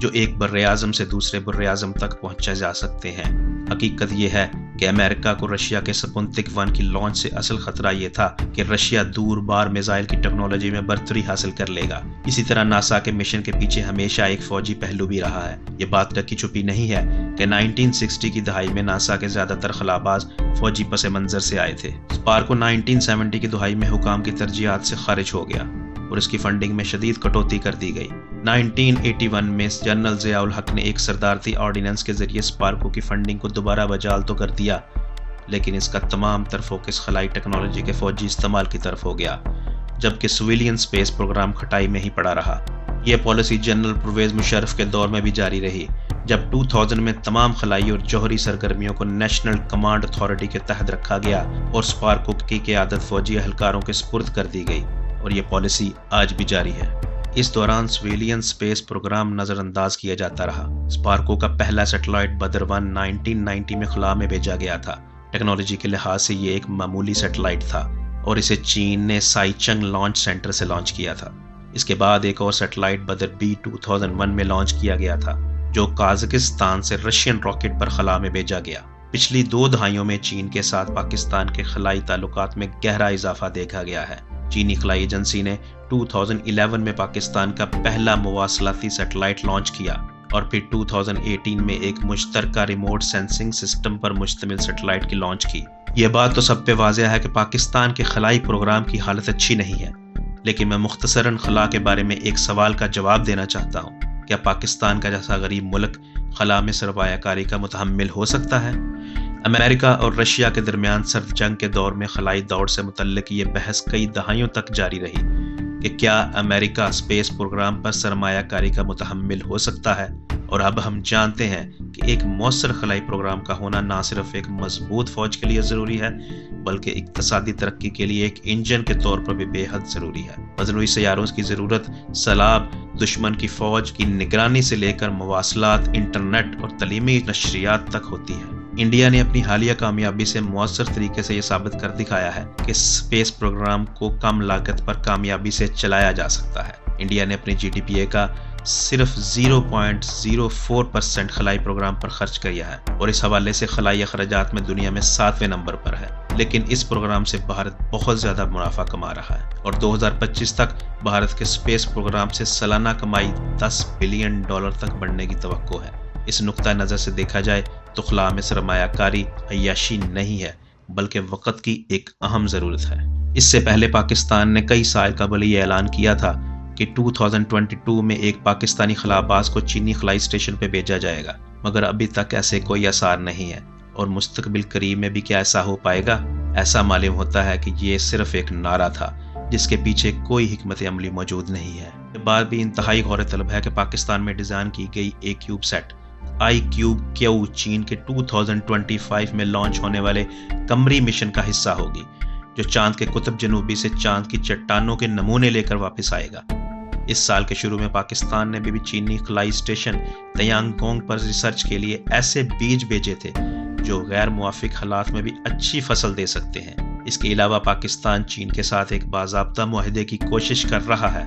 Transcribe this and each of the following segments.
جو ایک براعظم سے دوسرے براعظم تک پہنچا جا سکتے ہیں۔ حقیقت یہ ہے کہ امریکہ کو رشیا کے سپوتنک 1 کی لانچ سے اصل خطرہ یہ تھا کہ رشیا دور بار میزائل کی ٹیکنالوجی میں برتری حاصل کر لے گا۔ اسی طرح ناسا کے مشن کے پیچھے ہمیشہ ایک فوجی پہلو بھی رہا ہے۔ یہ بات ڈکی چھپی نہیں ہے کہ 1960 کی دہائی میں ناسا کے زیادہ تر خلاباز فوجی پس منظر سے آئے تھے۔ اسپارکو 1970 کی دہائی میں حکام کی ترجیحات سے خارج ہو گیا اور اس کی فنڈنگ میں شدید کٹوتی کر دی گئی۔ 1981 میں جنرل ضیاء الحق نے ایک صدارتی آرڈیننس کے ذریعے اسپارکو کی فنڈنگ کو دوبارہ بحال تو کر دیا، لیکن اس کا تمام تر فوکس خلائی ٹیکنالوجی کے فوجی استعمال کی طرف ہو گیا، جبکہ سویلین سپیس پروگرام کھٹائی میں ہی پڑا رہا۔ یہ پالیسی جنرل پرویز مشرف کے دور میں بھی جاری رہی، جب 2000 میں تمام خلائی اور جوہری سرگرمیوں کو نیشنل کمانڈ اتھارٹی کے تحت رکھا گیا اور اسپارکو کی قیادت فوجی اہلکاروں کے سپرد کر دی گئی، اور یہ پالیسی آج بھی جاری ہے۔ اس دوران سویلین سپیس پروگرام نظر انداز کیا جاتا رہا۔ اسپارکو کا پہلا سیٹلائٹ بدر 1 1990 میں خلا میں بھیجا گیا تھا۔ ٹیکنالوجی کے لحاظ سے یہ ایک معمولی سیٹلائٹ تھا اور اسے چین نے سائچنگ لانچ سینٹر سے لانچ کیا تھا۔ اس کے بعد ایک اور سیٹلائٹ بدر B 2001 میں لانچ کیا گیا تھا، جو قازقستان سے رشین راکٹ پر خلا میں بھیجا گیا۔ پچھلی 2 دہائیوں میں چین کے ساتھ پاکستان کے خلائی تعلقات میں گہرا اضافہ دیکھا گیا ہے۔ چینی خلائی ایجنسی نے 2011 میں پاکستان کا پہلا مواصلاتی سیٹلائٹ لانچ کیا اور پھر 2018 میں ایک مشترکہ ریموٹ سینسنگ سسٹم پر مشتمل سیٹلائٹ کی لانچ کی۔ یہ بات تو سب پہ واضح ہے کہ پاکستان کے خلائی پروگرام کی حالت اچھی نہیں ہے، لیکن میں مختصراً خلا کے بارے میں ایک سوال کا جواب دینا چاہتا ہوں۔ کیا پاکستان کا جیسا غریب ملک خلا میں سرمایہ کاری کا متحمل ہو سکتا ہے؟ امریکہ اور رشیا کے درمیان سرد جنگ کے دور میں خلائی دوڑ سے متعلق یہ بحث کئی دہائیوں تک جاری رہی کہ کیا امریکہ اسپیس پروگرام پر سرمایہ کاری کا متحمل ہو سکتا ہے، اور اب ہم جانتے ہیں کہ ایک مؤثر خلائی پروگرام کا ہونا نہ صرف ایک مضبوط فوج کے لیے ضروری ہے بلکہ اقتصادی ترقی کے لیے ایک انجن کے طور پر بھی بے حد ضروری ہے۔ مصنوعی سیاروں کی ضرورت سیلاب، دشمن کی فوج کی نگرانی سے لے کر مواصلات، انٹرنیٹ اور تعلیمی نشریات تک ہوتی ہے۔ انڈیا نے اپنی حالیہ کامیابی سے مؤثر طریقے سے یہ ثابت کر دکھایا ہے کہ اسپیس پروگرام کو کم لاگت پر کامیابی سے چلایا جا سکتا ہے۔ انڈیا نے اپنی GDP کا صرف 0.04% خلائی پروگرام پر خرچ کیا ہے اور اس حوالے سے خلائی اخراجات میں دنیا میں 7ویں نمبر پر ہے، لیکن اس پروگرام سے بھارت بہت زیادہ منافع کما رہا ہے اور 2025 تک بھارت کے اسپیس پروگرام سے سالانہ کمائی $10 بلین تک بڑھنے کی توقع ہے۔ اس نقطہ نظر سے دیکھا جائے تو خلا میں سرمایہ کاری عیاشی نہیں ہے بلکہ وقت کی ایک اہم ضرورت ہے۔ اس سے پہلے پاکستان نے کئی سال قبل یہ اعلان کیا تھا کہ 2022 میں ایک پاکستانی خلاباز کو چینی خلائی اسٹیشن پہ بھیجا جائے گا، مگر ابھی تک ایسے کوئی آثار نہیں ہے، اور مستقبل قریب میں بھی کیا ایسا ہو پائے گا؟ ایسا معلوم ہوتا ہے کہ یہ صرف ایک نعرہ تھا جس کے پیچھے کوئی حکمت عملی موجود نہیں ہے۔ یہ بات بھی انتہائی غور طلب ہے کہ پاکستان میں ڈیزائن کی گئی ایکیوب سیٹ iCubeQ چین کے 2025 میں لانچ ہونے والے قمری مشن کا حصہ ہوگی، جو چاند کے قطب جنوبی سے چاند کی چٹانوں کے نمونے لے کر واپس آئے گا۔ اس سال کے شروع میں پاکستان نے بھی چینی خلائی اسٹیشن تیانگونگ پر ریسرچ کے لیے ایسے بیج بھیجے تھے جو غیر موافق حالات میں بھی اچھی فصل دے سکتے ہیں۔ اس کے علاوہ پاکستان چین کے ساتھ ایک باضابطہ معاہدے کی کوشش کر رہا ہے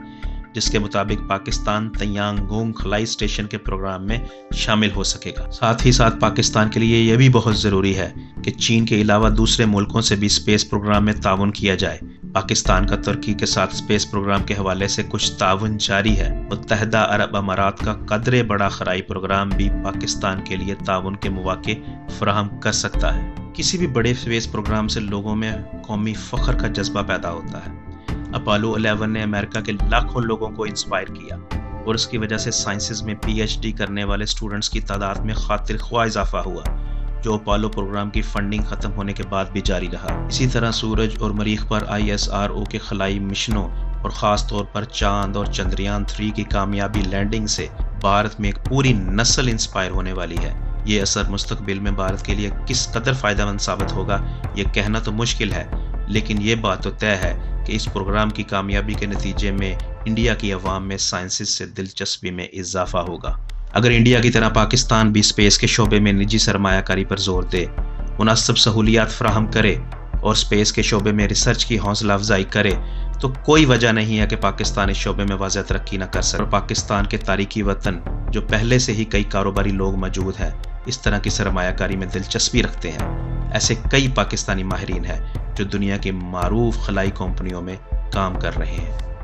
جس کے مطابق پاکستان تیانگونگ خلائی اسٹیشن کے پروگرام میں شامل ہو سکے گا۔ ساتھ ہی ساتھ پاکستان کے لیے یہ بھی بہت ضروری ہے کہ چین کے علاوہ دوسرے ملکوں سے بھی اسپیس پروگرام میں تعاون کیا جائے۔ پاکستان کا ترکی کے ساتھ اسپیس پروگرام کے حوالے سے کچھ تعاون جاری ہے۔ متحدہ عرب امارات کا قدرے بڑا خلائی پروگرام بھی پاکستان کے لیے تعاون کے مواقع فراہم کر سکتا ہے۔ کسی بھی بڑے اسپیس پروگرام سے لوگوں میں قومی فخر کا جذبہ پیدا ہوتا ہے۔ اپولو 11 نے امریکہ کے لاکھوں لوگوں کو انسپائر کیا اور اس کی وجہ سے سائنسز میں PhD کرنے والے اسٹوڈنٹس کی تعداد میں خاطر خواہ اضافہ ہوا، جو اپولو پروگرام کی فنڈنگ ختم ہونے کے بعد بھی جاری رہا۔ اسی طرح سورج اور مریخ پر ISRO کے خلائی مشنوں اور خاص طور پر چاند اور چندریان 3 کی کامیابی لینڈنگ سے بھارت میں ایک پوری نسل انسپائر ہونے والی ہے۔ یہ اثر مستقبل میں بھارت کے لیے کس قدر فائدہ مند ثابت ہوگا یہ کہنا تو مشکل ہے، لیکن یہ بات تو طے ہے کہ اس پروگرام کی کامیابی کے نتیجے میں انڈیا کی عوام میں سائنسز سے دلچسپی میں اضافہ ہوگا۔ اگر انڈیا کی طرح پاکستان بھی اسپیس کے شعبے میں نجی سرمایہ کاری پر زور دے، مناسب سہولیات فراہم کرے اور اسپیس کے شعبے میں ریسرچ کی حوصلہ افزائی کرے تو کوئی وجہ نہیں ہے کہ پاکستان اس شعبے میں واضح ترقی نہ کر سکے۔ اور پاکستان کے تاریخی وطن جو پہلے سے ہی کئی کاروباری لوگ موجود ہیں اس طرح کی سرمایہ کاری میں دلچسپی رکھتے ہیں۔ ایسے کئی پاکستانی ماہرین ہیں جو دنیا کی معروف خلائی کمپنیوں میں کام کر رہے ہیں۔